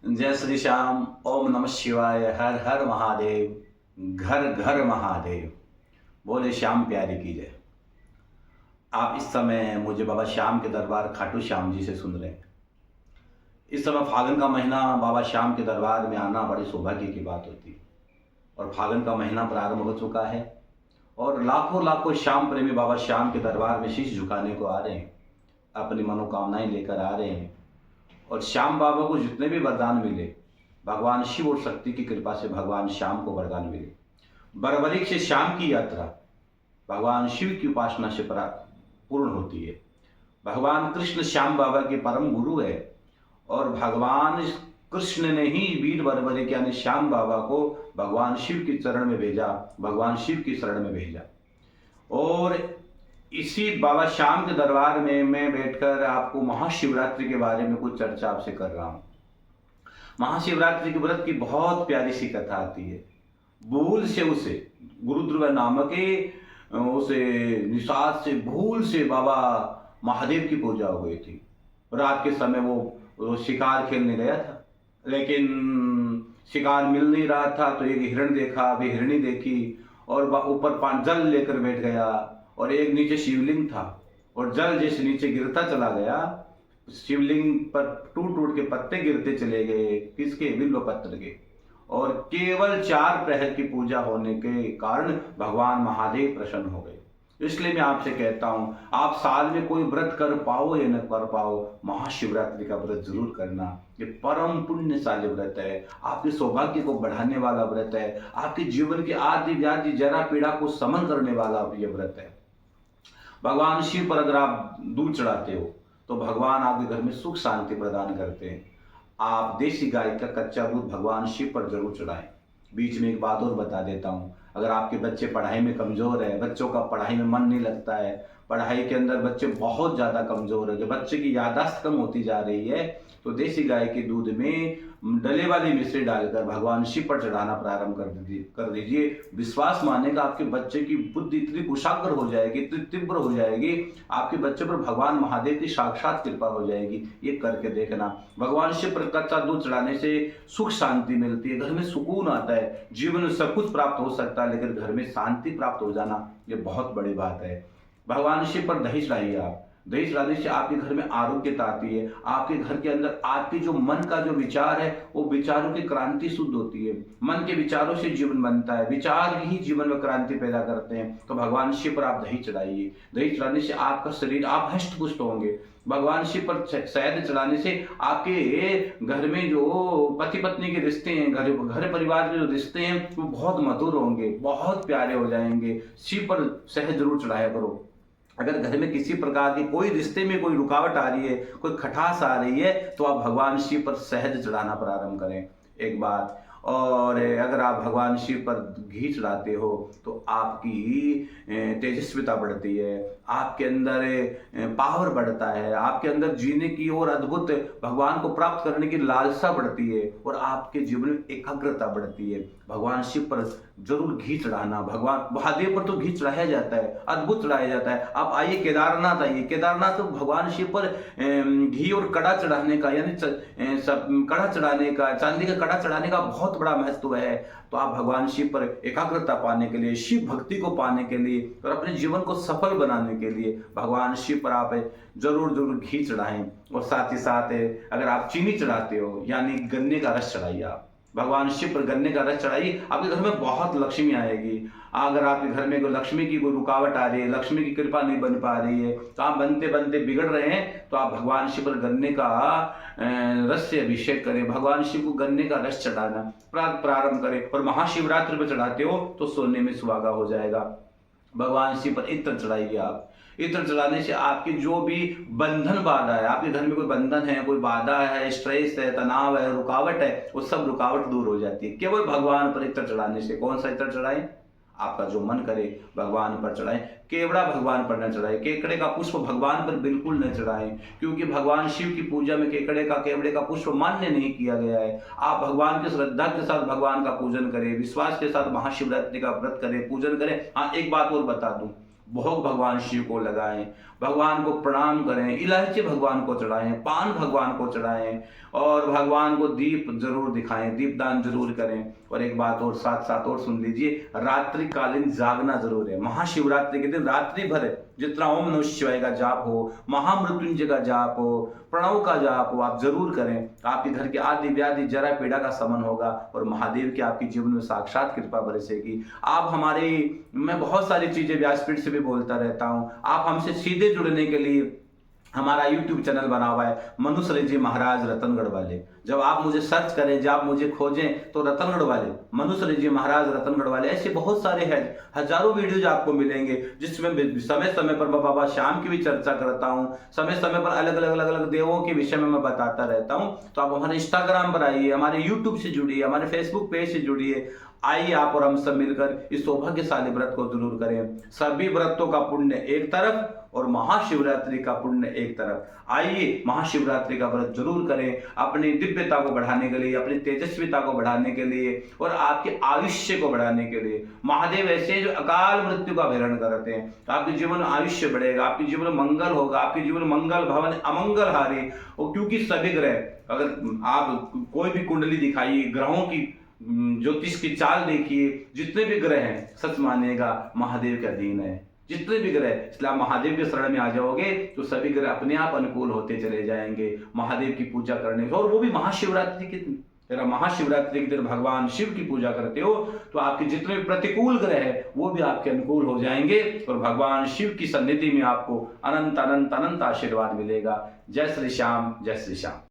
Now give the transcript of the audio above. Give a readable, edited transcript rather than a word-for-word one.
जय श्री श्याम। ओम नमः शिवाय। हर हर महादेव। घर घर महादेव। बोले श्याम प्यारे की जय। आप इस समय मुझे बाबा श्याम के दरबार खाटू श्याम जी से सुन रहे हैं। इस समय फागुन का महीना बाबा श्याम के दरबार में आना बड़ी सौभाग्य की बात होती है। और फागुन का महीना प्रारंभ हो चुका है और लाखों लाखों श्याम प्रेमी बाबा श्याम के दरबार में शीश झुकाने को आ रहे हैं, अपनी मनोकामनाएं लेकर आ रहे हैं। और श्याम बाबा को जितने भी वरदान मिले, भगवान शिव और शक्ति की कृपा से भगवान श्याम को वरदान मिले। बर्बरीक से श्याम की यात्रा भगवान शिव की उपासना से पूर्ण होती है। भगवान कृष्ण श्याम बाबा के परम गुरु है और भगवान कृष्ण ने ही वीर बर्बरीक यानी श्याम बाबा को भगवान शिव के चरण में भेजा, भगवान शिव की शरण में भेजा। और इसी बाबा श्याम के दरबार में मैं बैठकर आपको महाशिवरात्रि के बारे में कुछ चर्चा आपसे कर रहा हूँ। महाशिवरात्रि के व्रत की बहुत प्यारी सी कथा आती है। भूल से उसे गुरुद्रव नामक उसे निषाद से भूल से बाबा महादेव की पूजा हो गई थी। रात के समय वो शिकार खेलने गया था, लेकिन शिकार मिल नहीं रहा था तो एक हिरण देखा, वे हिरणी देखी और ऊपर जल लेकर बैठ गया। और एक नीचे शिवलिंग था और जल जैसे नीचे गिरता चला गया, शिवलिंग पर टूट टूट के पत्ते गिरते चले गए। किसके? बिल्व पत्र के। और केवल 4 प्रहर की पूजा होने के कारण भगवान महादेव प्रसन्न हो गए। इसलिए मैं आपसे कहता हूं, आप साल में कोई व्रत कर पाओ या न कर पाओ, महाशिवरात्रि का व्रत जरूर करना। ये परम पुण्यशाली व्रत है, आपके सौभाग्य को बढ़ाने वाला व्रत है, आपके जीवन की आदि व्याधि जरा पीड़ा को समन करने वाला ये व्रत है। भगवान शिव पर अगर आप दूध चढ़ाते हो तो भगवान आपके घर में सुख शांति प्रदान करते हैं। आप देसी गाय का कच्चा दूध भगवान शिव पर जरूर चढ़ाएं। बीच में एक बात और बता देता हूं, अगर आपके बच्चे पढ़ाई में कमजोर है, बच्चों का पढ़ाई में मन नहीं लगता है, पढ़ाई के अंदर बच्चे बहुत ज्यादा कमजोर है, बच्चे की याददाश्त कम होती जा रही है, तो देसी गाय के दूध में डले वाली मिश्री डालकर भगवान शिव पर चढ़ाना प्रारंभ कर दीजिए। विश्वास मानेगा, आपके बच्चे की बुद्धि इतनी कुशाग्र हो जाएगी, इतनी तीव्र हो जाएगी, आपके बच्चे पर भगवान महादेव की साक्षात कृपा हो जाएगी। ये करके देखना। भगवान शिव पर कच्चा दूध चढ़ाने से सुख शांति मिलती है, घर में सुकून आता है, जीवन में सब कुछ प्राप्त हो सकता है, लेकिन घर में शांति प्राप्त हो जाना ये बहुत बड़ी बात है। भगवान शिव पर दही चढ़ाइए। आप दही चढ़ाने से आपके घर में आरोग्यता आती है, आपके घर के अंदर आपके जो मन का जो विचार है वो विचारों की क्रांति शुद्ध होती है। मन के विचारों से जीवन बनता है, विचार ही जीवन में क्रांति पैदा करते हैं। तो भगवान शिव पर आप दही चढ़ाइए। दही चढ़ाने से आपका शरीर आप हष्ट पुष्ट होंगे। भगवान शिव पर शहद चढ़ाने से आपके घर में जो पति पत्नी के रिश्ते हैं, घर परिवार के जो रिश्ते हैं वो बहुत मधुर होंगे, बहुत प्यारे हो जाएंगे। शिव पर शहद जरूर चढ़ाया करो। अगर घर में किसी प्रकार की कोई रिश्ते में कोई रुकावट आ रही है, कोई खटास आ रही है, तो आप भगवान शिव पर शहद चढ़ाना प्रारंभ करें। एक बात और, अगर आप भगवान शिव पर घी चढ़ाते हो तो आपकी तेजस्विता बढ़ती है, आपके अंदर पावर बढ़ता है, आपके अंदर जीने की और अद्भुत भगवान को प्राप्त करने की लालसा बढ़ती है और आपके जीवन में एकाग्रता बढ़ती है। भगवान शिव पर जरूर घी चढ़ाना। भगवान महादेव पर तो घी चढ़ाया जाता है, अद्भुत चढ़ाया जाता है। आप आइए केदारनाथ आइए, केदारनाथ तो भगवान शिव पर घी और कड़ा चढ़ाने का यानी कड़ा चढ़ाने का, चांदी का कड़ा चढ़ाने का बहुत बड़ा महत्व है। तो आप भगवान शिव पर एकाग्रता पाने के लिए, शिव भक्ति को पाने के लिए और अपने जीवन को सफल बनाने के लिए भगवान शिव पर आप जरूर जरूर घी चढ़ाएं। और साथ ही साथ अगर आप चीनी चढ़ाते हो यानी गन्ने का रस चढ़ाइए। आप भगवान शिव पर गन्ने का रस चढ़ाइए, आपके घर में बहुत लक्ष्मी आएगी। अगर आपके घर में कोई लक्ष्मी की कोई रुकावट आ रही है, लक्ष्मी की कृपा नहीं बन पा रही है, काम बनते बनते बिगड़ रहे हैं, तो आप भगवान शिव पर गन्ने का रस से अभिषेक करें। भगवान शिव को गन्ने का रस चढ़ाना प्रारंभ करें। और महाशिवरात्रि पर चढ़ाते हो तो सोने में सुहागा हो जाएगा। भगवान शिव पर इत्र चढ़ाइए। आप इत्र चढ़ाने से आपकी जो भी बंधन बाधा है, आपके घर में कोई बंधन है, कोई बाधा है, स्ट्रेस है, तनाव है, रुकावट है, वो सब रुकावट दूर हो जाती है केवल भगवान पर इत्र चढ़ाने से। कौन सा इत्र चढ़ाएं? आपका जो मन करे भगवान पर चढ़ाएं। केवड़ा भगवान पर न चढ़ाएं, केकड़े का पुष्प भगवान पर बिल्कुल न चढ़ाएं, क्योंकि भगवान शिव की पूजा में केवड़े का पुष्प मान्य नहीं किया गया है। आप भगवान की श्रद्धा के साथ भगवान का पूजन करें, विश्वास के साथ महाशिवरात्रि का व्रत करें, पूजन करें। हाँ, एक बात और बता दूं, भोग भगवान शिव को लगाएं। भगवान को प्रणाम करें, इलायची भगवान को चढ़ाएं, पान भगवान को चढ़ाएं और भगवान को दीप जरूर दिखाएं, दीपदान जरूर करें। और एक बात और साथ साथ और सुन लीजिए, रात्रिकालीन जागना जरूर है। महाशिवरात्रि के दिन रात्रि भर जितना ओम नमः शिवाय का जाप हो, महामृत्युंजय का जाप हो, प्रणव का जाप हो, आप जरूर करें। आपके घर के आदि व्याधि जरा पीड़ा का समन होगा और महादेव की आपके जीवन में साक्षात कृपा बरसेगी। आप मैं बहुत सारी चीजें व्यासपीठ से भी बोलता रहता हूं। आप हमसे सीधे जुड़ने के लिए हमारा YouTube चैनल बना हुआ है, मनुश्री जी महाराज रतनगढ़ वाले। जब आप मुझे सर्च करें, जब आप मुझे खोजें तो रतनगढ़ वाले, मनुश्री जी महाराज रतनगढ़ वाले, ऐसे बहुत सारे हैं, हजारों वीडियोज आपको मिलेंगे जिसमें समय समय पर मैं बाबा श्याम की भी चर्चा करता हूं, समय समय पर अलग अलग देवों के विषय में मैं बताता रहता हूं। तो आप हमारे इंस्टाग्राम पर आइए, हमारे यूट्यूब से जुड़िए, हमारे फेसबुक पेज से जुड़िए। आइए आप और हम सब मिलकर इस सौभाग्यशाली व्रत को जरूर करें। सभी व्रतों का पुण्य एक तरफ और महाशिवरात्रि का पुण्य एक तरफ। आइए महाशिवरात्रि का व्रत जरूर करें, अपनी दिव्यता को बढ़ाने के लिए, अपनी तेजस्विता को बढ़ाने के लिए और आपके आयुष्य को बढ़ाने के लिए। महादेव ऐसे जो अकाल मृत्यु का अभिहरण करते हैं, तो आपके जीवन में आयुष्य बढ़ेगा, आपके जीवन में मंगल होगा, आपके जीवन में मंगल भवन अमंगल हारी। और क्योंकि सभी ग्रह, अगर आप कोई भी कुंडली दिखाइए, ग्रहों की ज्योतिष की चाल देखिए, जितने भी ग्रह हैं सच मानिएगा महादेव के अधीन है, जितने भी ग्रह। इसलिए आप महादेव के शरण में आ जाओगे तो सभी ग्रह अपने आप अनुकूल होते चले जाएंगे महादेव की पूजा करने से। और वो भी महाशिवरात्रि के दिन। अगर महाशिवरात्रि के दिन भगवान शिव की पूजा करते हो तो आपके जितने भी प्रतिकूल ग्रह है वो भी आपके अनुकूल हो जाएंगे और भगवान शिव की सन्निधि में आपको अनंत अनंत अनंत आशीर्वाद मिलेगा। जय श्री श्याम, जय श्री श्याम।